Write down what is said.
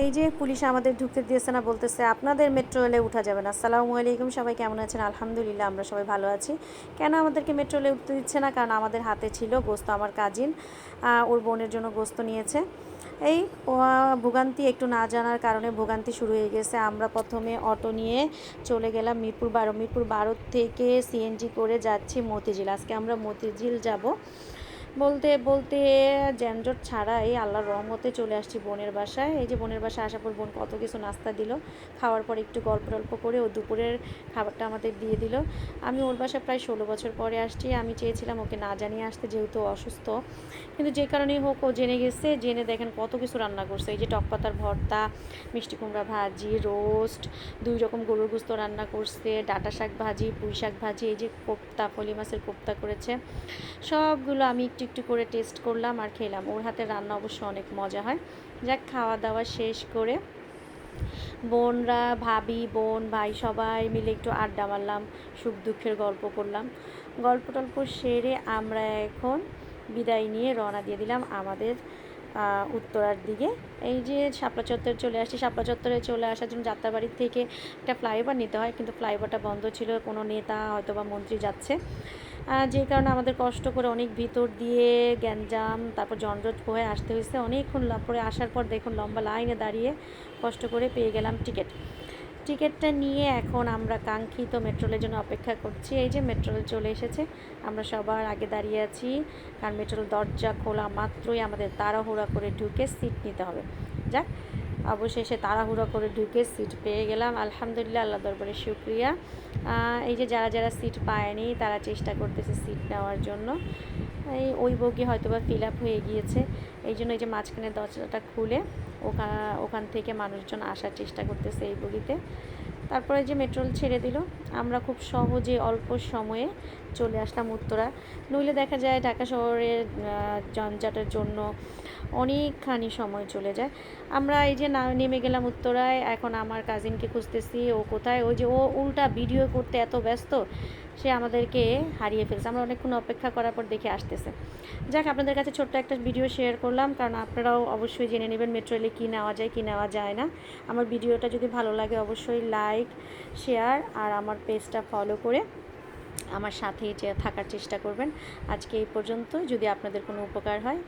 এই যে পুলিশ আমাদের ঢুকতে দিয়েছে না, বলতেছে আপনাদের মেট্রো রেলে উঠা যাবে না। আসসালামু আলাইকুম, সবাই কেমন আছেন? আলহামদুলিল্লাহ আমরা সবাই ভালো আছি। কেন আমাদেরকে মেট্রো রেলে উঠতে দিচ্ছে না? কারণ আমাদের হাতে ছিল গোস্ত। আমার কাজিন ওর বোনের জন্য গোস্ত নিয়েছে। এই ভোগান্তি একটু না জানার কারণে ভোগান্তি শুরু হয়ে গেছে। আমরা প্রথমে অটো নিয়ে চলে গেলাম মিরপুর 12 থেকে সিএনজি করে যাচ্ছি মতিঝিল। আজকে আমরা মতিঝিল যাব। বলতে বলতে যানজট ছাড়াই আল্লাহর রহমতে চলে আসছি বোনের বাসায়। এই যে বোনের বাসায় আসার পর বোন কত কিছু নাস্তা দিল, খাওয়ার পর একটু গল্প টল্প করে ও দুপুরের খাবারটা আমাদের দিয়ে দিল। আমি ওর বাসায় প্রায় 16 বছর পরে আসছি। আমি চেয়েছিলাম ওকে না জানিয়ে আসতে, যেহেতু অসুস্থ, কিন্তু যে কারণেই হোক ও জেনে গেছে। জেনে দেখেন কত কিছু রান্না করছে। এই যে টক পাতার ভর্তা, মিষ্টি কুমড়া ভাজি, রোস্ট, 2 রকম গরুর গোস্ত রান্না করছে, ডাঁটা শাক ভাজি, পুঁই শাক ভাজি, এই যে কোপ্তা, ফলি মাছের কোপ্তা করেছে। সবগুলো আমি একটু একটু করে টেস্ট করলাম আর খেলাম। ওর হাতের রান্না অবশ্য অনেক মজা হয়। যাক, খাওয়া দাওয়া শেষ করে বোনরা, ভাবি, বোন, ভাই সবাই মিলে একটু আড্ডা মারলাম, সুখ দুঃখের গল্প করলাম। গল্প টল্প সেরে আমরা এখন বিদায় নিয়ে রওনা দিয়ে দিলাম আমাদের উত্তরার দিকে। এই যে শাপলা চত্বরে চলে আসছি। শাপলা চত্বরে চলে আসার জন্য যাত্রাবাড়ির থেকে একটা ফ্লাইওভার নিতে হয়, কিন্তু ফ্লাইওভারটা বন্ধ ছিল। কোনো নেতা হয়তো বা মন্ত্রী যাচ্ছে, যে কারণে আমাদের কষ্ট করে অনেক ভিতর দিয়ে গ্যাঞ্জাম, তারপর জনজট হয়ে আসতে হয়েছে। অনেকক্ষণ পরে আসার পর দেখুন লম্বা লাইনে দাঁড়িয়ে কষ্ট করে পেয়ে গেলাম টিকিটটা নিয়ে এখন আমরা কাঙ্ক্ষিত মেট্রোলের জন্য অপেক্ষা করছি। এই যে মেট্রোল চলে এসেছে, আমরা সবার আগে দাঁড়িয়ে আছি, কারণ মেট্রোল দরজা খোলা মাত্রই আমাদের তাড়াহুড়া করে ঢুকে সিট নিতে হবে। যাক, অবশেষে তাড়াহুড়ো করে ঢুকে সিট পেয়ে গেলাম। আলহামদুলিল্লাহ, আল্লাহ দরবারে শুকরিয়া। এই যে যারা যারা সিট পায়নি তারা চেষ্টা করতেছে সিট নেওয়ার জন্য। ওই বগি হয়তো বা ফিল আপ হয়ে গিয়েছে, এই জন্য এই যে মাঝখানে দরজাটা খুলে ওখান থেকে মানুষজন আসার চেষ্টা করতেছে এই বগিতে। তারপরে যে মেট্রোল ছেড়ে দিল, আমরা খুব সহজে অল্প সময়ে চলে আসলাম উত্তরা। নইলে দেখা যায় ঢাকা শহরের যানজটের জন্য অনেকখানি সময় চলে যায়। আমরা এই যে নেমে গেলাম উত্তরায়। এখন আমার কাজিনকে খুঁজতেছি, ও কোথায়। ওই যে ও উল্টা ভিডিও করতে এত ব্যস্ত, সে আমাদেরকে হারিয়ে ফেলছে। আমরা অনেকক্ষণ অপেক্ষা করার পর দেখে আসতেছে। যাক, আপনাদের কাছে ছোট্ট একটা ভিডিও শেয়ার করলাম, কারণ আপনারাও অবশ্যই জেনে নেবেন মেট্রো রেলে কী নেওয়া যায়, কী নেওয়া যায় না। আমার ভিডিওটা যদি ভালো লাগে অবশ্যই লাইক, শেয়ার আর আমার পেজটা ফলো করে আমার সাথেই থাকার চেষ্টা করবেন। আজকে এই পর্যন্ত। যদি আপনাদের কোনো উপকার হয়